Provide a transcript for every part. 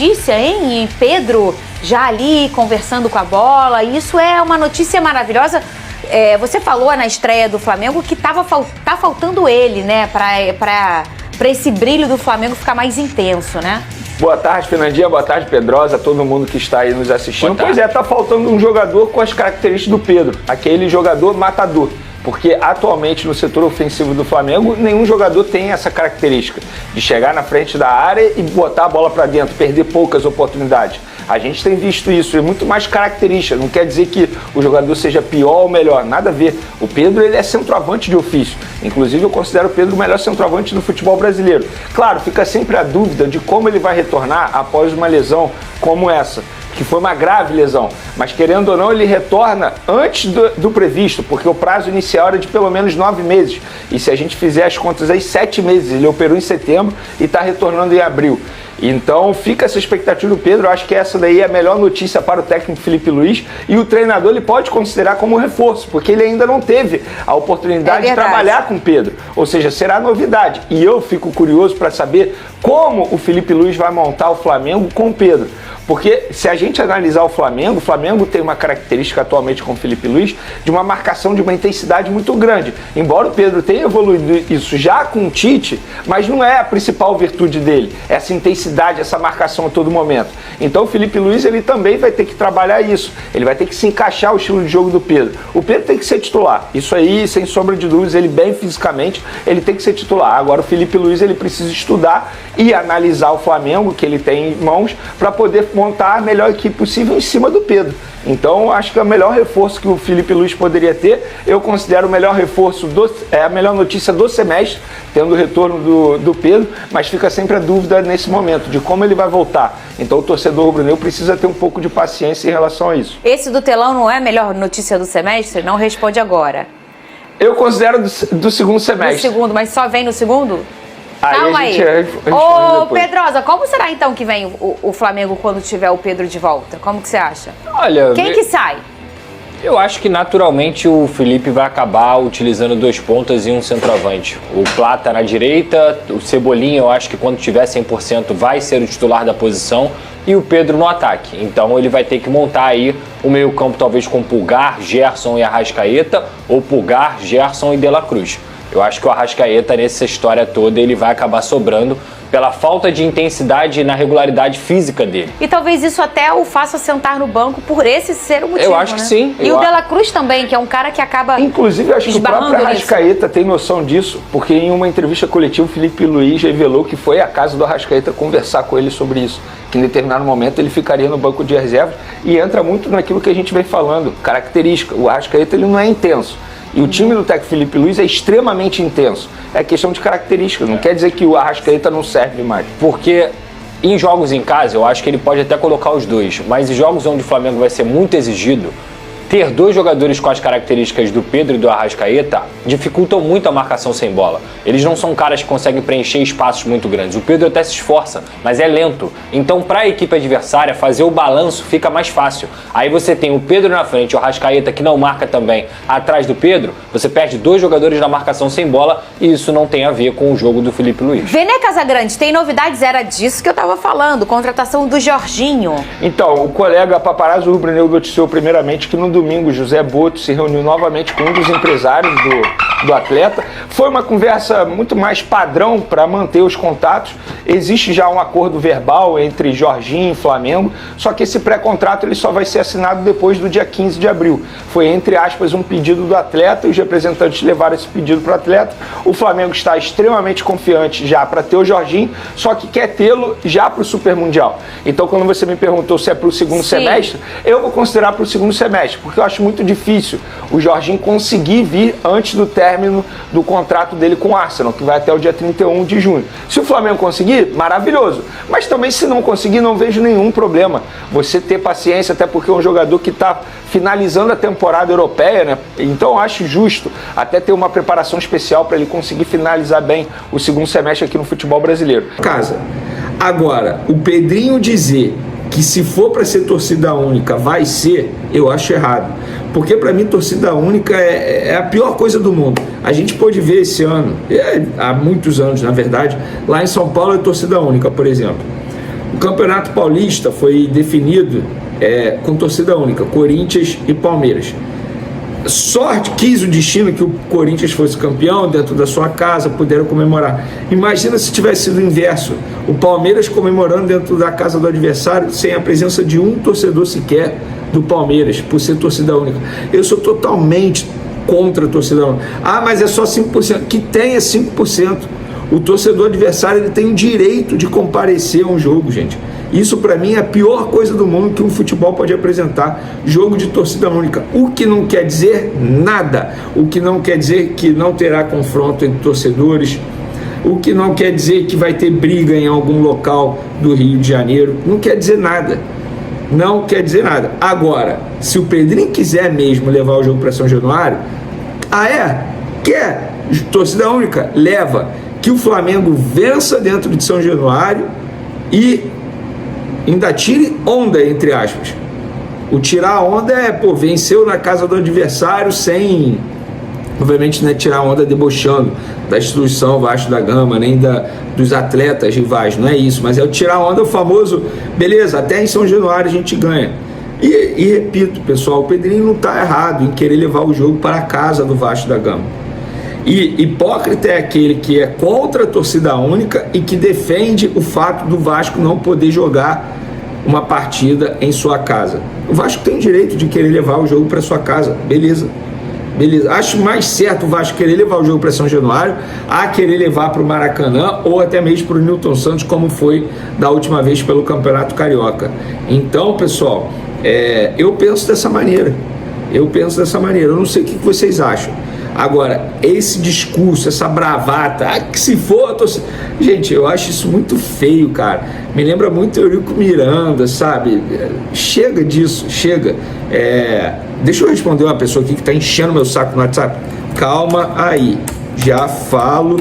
notícia, hein? Pedro já ali conversando com a bola, isso é uma notícia maravilhosa. Você falou na estreia do Flamengo que tá faltando ele, né? Pra esse brilho do Flamengo ficar mais intenso, né? Boa tarde, Fernandinha. Boa tarde, Pedrosa, todo mundo que está aí nos assistindo. Pois é, tá faltando um jogador com as características do Pedro, aquele jogador matador. Porque atualmente no setor ofensivo do Flamengo, nenhum jogador tem essa característica de chegar na frente da área e botar a bola para dentro, perder poucas oportunidades. A gente tem visto isso, é muito mais característica, não quer dizer que o jogador seja pior ou melhor, nada a ver. O Pedro, ele é centroavante de ofício, inclusive eu considero o Pedro o melhor centroavante do futebol brasileiro. Claro, fica sempre a dúvida de como ele vai retornar após uma lesão como essa, que foi uma grave lesão, mas querendo ou não ele retorna antes do previsto, porque o prazo inicial era de pelo menos 9 meses, e se a gente fizer as contas aí, 7 meses, ele operou em setembro e está retornando em abril. Então fica essa expectativa do Pedro, eu acho que essa daí é a melhor notícia para o técnico Felipe Luiz, e o treinador ele pode considerar como reforço, porque ele ainda não teve a oportunidade de trabalhar com o Pedro, ou seja, será novidade, e eu fico curioso para saber como o Felipe Luiz vai montar o Flamengo com o Pedro. Porque se a gente analisar o Flamengo tem uma característica atualmente com o Felipe Luiz de uma marcação de uma intensidade muito grande. Embora o Pedro tenha evoluído isso já com o Tite, mas não é a principal virtude dele, essa intensidade, essa marcação a todo momento. Então o Felipe Luiz ele também vai ter que trabalhar isso, ele vai ter que se encaixar o estilo de jogo do Pedro. O Pedro tem que ser titular, isso aí sem sombra de dúvidas, ele bem fisicamente, ele tem que ser titular. Agora o Felipe Luiz ele precisa estudar e analisar o Flamengo que ele tem em mãos para poder montar a melhor equipe possível em cima do Pedro. Então, acho que é o melhor reforço que o Felipe Luiz poderia ter. Eu considero o melhor reforço, a melhor notícia do semestre, tendo o retorno do Pedro, mas fica sempre a dúvida nesse momento de como ele vai voltar. Então, o torcedor rubro-negro precisa ter um pouco de paciência em relação a isso. Esse do telão não é a melhor notícia do semestre? Não responde agora. Eu considero do segundo semestre. Do segundo, mas só vem no segundo? Calma aí. Ô, Pedrosa, como será então que vem o Flamengo quando tiver o Pedro de volta? Como que você acha? Olha, quem que sai? Eu acho que naturalmente o Felipe vai acabar utilizando 2 pontas e um centroavante. O Plata na direita, o Cebolinha eu acho que quando tiver 100% vai ser o titular da posição e o Pedro no ataque. Então ele vai ter que montar aí o meio-campo talvez com Pulgar, Gerson e Arrascaeta ou Pulgar, Gerson e De La Cruz. Eu acho que o Arrascaeta, nessa história toda, ele vai acabar sobrando pela falta de intensidade na regularidade física dele. E talvez isso até o faça sentar no banco por esse ser o motivo, eu acho que sim. E o De La Cruz também, que é um cara que acaba inclusive, eu acho que o próprio Arrascaeta tem noção disso, porque em uma entrevista coletiva o Felipe Luiz revelou que foi à casa do Arrascaeta conversar com ele sobre isso, que em determinado momento ele ficaria no banco de reserva, e entra muito naquilo que a gente vem falando, característica. O Arrascaeta ele não é intenso. E o time do técnico Felipe Luiz é extremamente intenso. É questão de características, não quer dizer que o Arrascaeta não serve mais. Porque em jogos em casa, eu acho que ele pode até colocar os dois, mas em jogos onde o Flamengo vai ser muito exigido, ter 2 jogadores com as características do Pedro e do Arrascaeta dificultam muito a marcação sem bola. Eles não são caras que conseguem preencher espaços muito grandes. O Pedro até se esforça, mas é lento. Então, para a equipe adversária, fazer o balanço fica mais fácil. Aí você tem o Pedro na frente, o Arrascaeta que não marca também atrás do Pedro, você perde 2 jogadores na marcação sem bola e isso não tem a ver com o jogo do Felipe Luiz. Vene Casagrande, tem novidades? Era disso que eu tava falando, contratação do Jorginho. Então, o colega Paparazzo Rubro-Negro noticiou primeiramente que no domingo, José Boto se reuniu novamente com um dos empresários do atleta. Foi uma conversa muito mais padrão para manter os contatos. Existe já um acordo verbal entre Jorginho e Flamengo, só que esse pré-contrato ele só vai ser assinado depois do dia 15 de abril. Foi, entre aspas, um pedido do atleta e os representantes levaram esse pedido para o atleta. O Flamengo está extremamente confiante já para ter o Jorginho, só que quer tê-lo já para o Super Mundial. Então, quando você me perguntou se é para o segundo semestre, eu vou considerar para o segundo semestre, porque eu acho muito difícil o Jorginho conseguir vir antes do término do contrato dele com o Arsenal, que vai até o dia 31 de junho. Se o Flamengo conseguir, maravilhoso. Mas também, se não conseguir, não vejo nenhum problema. Você ter paciência, até porque é um jogador que está finalizando a temporada europeia, né? Então eu acho justo até ter uma preparação especial para ele conseguir finalizar bem o segundo semestre aqui no futebol brasileiro. Casa. Agora, o Pedrinho dizer que se for para ser torcida única vai ser, eu acho errado. Porque para mim torcida única é a pior coisa do mundo. A gente pôde ver esse ano, há muitos anos na verdade, lá em São Paulo é torcida única, por exemplo. Campeonato Paulista foi definido com torcida única, Corinthians e Palmeiras. Sorte, quis o destino que o Corinthians fosse campeão dentro da sua casa, puderam comemorar. Imagina se tivesse sido o inverso, o Palmeiras comemorando dentro da casa do adversário sem a presença de um torcedor sequer do Palmeiras, por ser torcida única. Eu sou totalmente contra a torcida única. Ah, mas é só 5%. Que tenha 5%. O torcedor adversário ele tem o direito de comparecer a um jogo, gente. Isso para mim é a pior coisa do mundo que um futebol pode apresentar, jogo de torcida única. O que não quer dizer nada. O que não quer dizer que não terá confronto entre torcedores. O que não quer dizer que vai ter briga em algum local do Rio de Janeiro. Não quer dizer nada. Não quer dizer nada. Agora, se o Pedrinho quiser mesmo levar o jogo para São Januário, quer torcida única? Leva. Que o Flamengo vença dentro de São Januário e ainda tire onda, entre aspas. O tirar onda venceu na casa do adversário sem, obviamente, não é tirar onda debochando da instituição Vasco da Gama, nem dos atletas rivais, não é isso, mas é o tirar onda, o famoso, beleza, até em São Januário a gente ganha. E repito, pessoal, o Pedrinho não está errado em querer levar o jogo para a casa do Vasco da Gama. E hipócrita é aquele que é contra a torcida única e que defende o fato do Vasco não poder jogar uma partida em sua casa. O Vasco tem o direito de querer levar o jogo para sua casa, beleza. Acho mais certo o Vasco querer levar o jogo para São Januário a querer levar para o Maracanã ou até mesmo para o Newton Santos, como foi da última vez pelo Campeonato Carioca. Então, pessoal, eu penso dessa maneira. Eu não sei o que vocês acham. Agora, esse discurso, essa bravata, que se for, gente, eu acho isso muito feio, cara. Me lembra muito Eurico Miranda, sabe? Chega disso, chega. Deixa eu responder uma pessoa aqui que tá enchendo meu saco no WhatsApp. Calma aí, já falo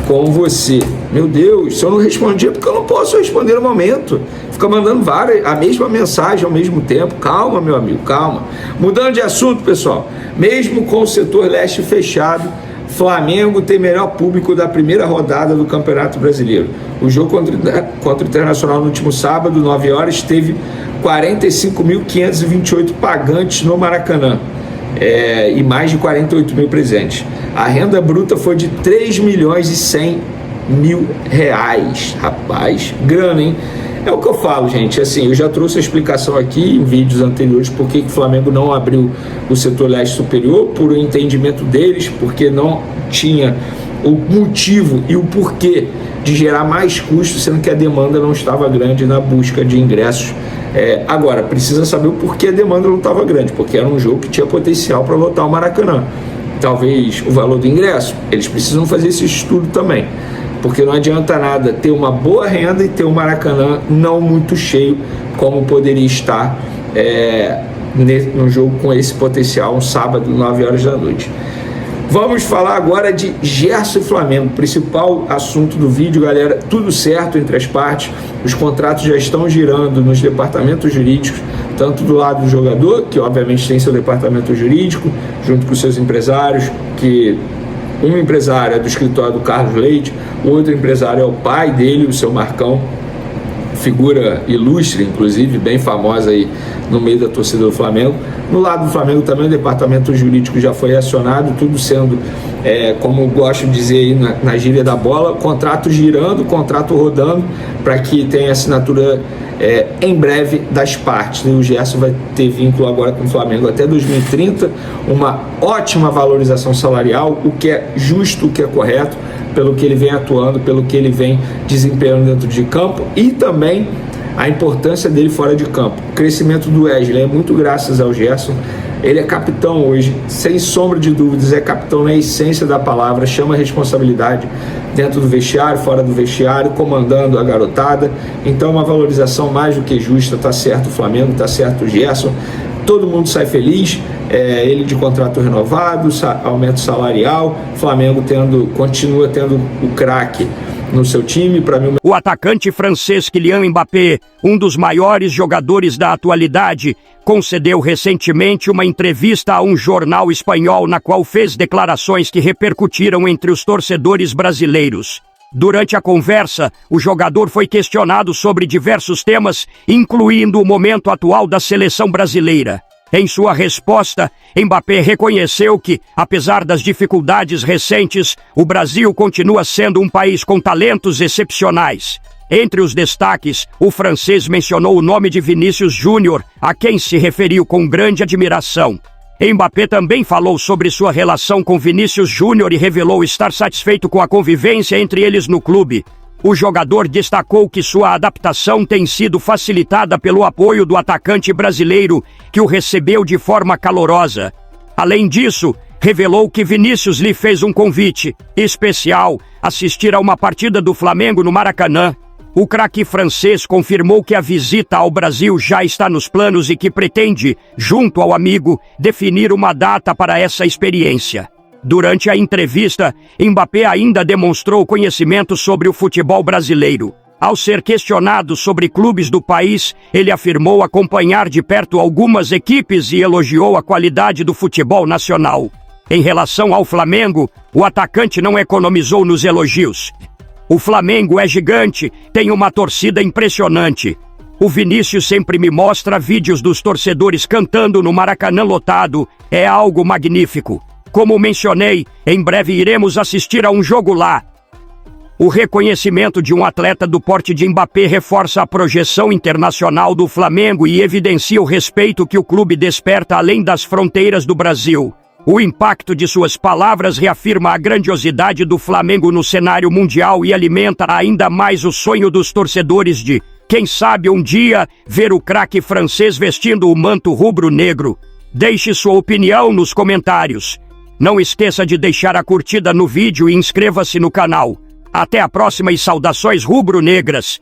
com você. Meu Deus, se eu não respondi é porque eu não posso responder no momento. Fica mandando a mesma mensagem ao mesmo tempo. Calma, meu amigo, calma. Mudando de assunto, pessoal. Mesmo com o setor leste fechado, Flamengo tem melhor público da primeira rodada do Campeonato Brasileiro. O jogo contra o Internacional no último sábado, 9 horas, teve 45.528 pagantes no Maracanã. E mais de 48 mil presentes. A renda bruta foi de 3.100.000 reais. Rapaz, grana, hein? É o que eu falo, gente, assim, eu já trouxe a explicação aqui em vídeos anteriores por que o Flamengo não abriu o setor leste superior, por um entendimento deles, porque não tinha o motivo e o porquê de gerar mais custos, sendo que a demanda não estava grande na busca de ingressos. Agora, precisa saber o porquê a demanda não estava grande, porque era um jogo que tinha potencial para lotar o Maracanã. Talvez o valor do ingresso, eles precisam fazer esse estudo também. Porque não adianta nada ter uma boa renda e ter um Maracanã não muito cheio, como poderia estar num jogo com esse potencial, um sábado, 9 horas da noite. Vamos falar agora de Gerson e Flamengo, principal assunto do vídeo, galera. Tudo certo entre as partes, os contratos já estão girando nos departamentos jurídicos, tanto do lado do jogador, que obviamente tem seu departamento jurídico, junto com seus empresários, que um empresário é do escritório do Carlos Leite, o outro empresário é o pai dele, o seu Marcão, figura ilustre, inclusive, bem famosa aí no meio da torcida do Flamengo. No lado do Flamengo também o departamento jurídico já foi acionado, tudo sendo, como eu gosto de dizer aí na gíria da bola, contrato girando, contrato rodando, para que tenha assinatura em breve das partes. O Gerson vai ter vínculo agora com o Flamengo até 2030, uma ótima valorização salarial, o que é justo, o que é correto, pelo que ele vem atuando, pelo que ele vem desempenhando dentro de campo e também a importância dele fora de campo. O crescimento do Wesley é muito graças ao Gerson. Ele é capitão hoje, sem sombra de dúvidas, é capitão na essência da palavra, chama a responsabilidade dentro do vestiário, fora do vestiário, comandando a garotada. Então, uma valorização mais do que justa. Tá certo o Flamengo, tá certo o Gerson. Todo mundo sai feliz, ele de contrato renovado, aumento salarial, Flamengo continua tendo o craque no seu time. Para mim, o atacante francês Kylian Mbappé, um dos maiores jogadores da atualidade, concedeu recentemente uma entrevista a um jornal espanhol na qual fez declarações que repercutiram entre os torcedores brasileiros. Durante a conversa, o jogador foi questionado sobre diversos temas, incluindo o momento atual da seleção brasileira. Em sua resposta, Mbappé reconheceu que, apesar das dificuldades recentes, o Brasil continua sendo um país com talentos excepcionais. Entre os destaques, o francês mencionou o nome de Vinícius Júnior, a quem se referiu com grande admiração. Mbappé também falou sobre sua relação com Vinícius Júnior e revelou estar satisfeito com a convivência entre eles no clube. O jogador destacou que sua adaptação tem sido facilitada pelo apoio do atacante brasileiro, que o recebeu de forma calorosa. Além disso, revelou que Vinícius lhe fez um convite especial: assistir a uma partida do Flamengo no Maracanã. O craque francês confirmou que a visita ao Brasil já está nos planos e que pretende, junto ao amigo, definir uma data para essa experiência. Durante a entrevista, Mbappé ainda demonstrou conhecimento sobre o futebol brasileiro. Ao ser questionado sobre clubes do país, ele afirmou acompanhar de perto algumas equipes e elogiou a qualidade do futebol nacional. Em relação ao Flamengo, o atacante não economizou nos elogios. O Flamengo é gigante, tem uma torcida impressionante. O Vinícius sempre me mostra vídeos dos torcedores cantando no Maracanã lotado. É algo magnífico. Como mencionei, em breve iremos assistir a um jogo lá. O reconhecimento de um atleta do porte de Mbappé reforça a projeção internacional do Flamengo e evidencia o respeito que o clube desperta além das fronteiras do Brasil. O impacto de suas palavras reafirma a grandiosidade do Flamengo no cenário mundial e alimenta ainda mais o sonho dos torcedores de, quem sabe um dia, ver o craque francês vestindo o manto rubro-negro. Deixe sua opinião nos comentários. Não esqueça de deixar a curtida no vídeo e inscreva-se no canal. Até a próxima e saudações rubro-negras!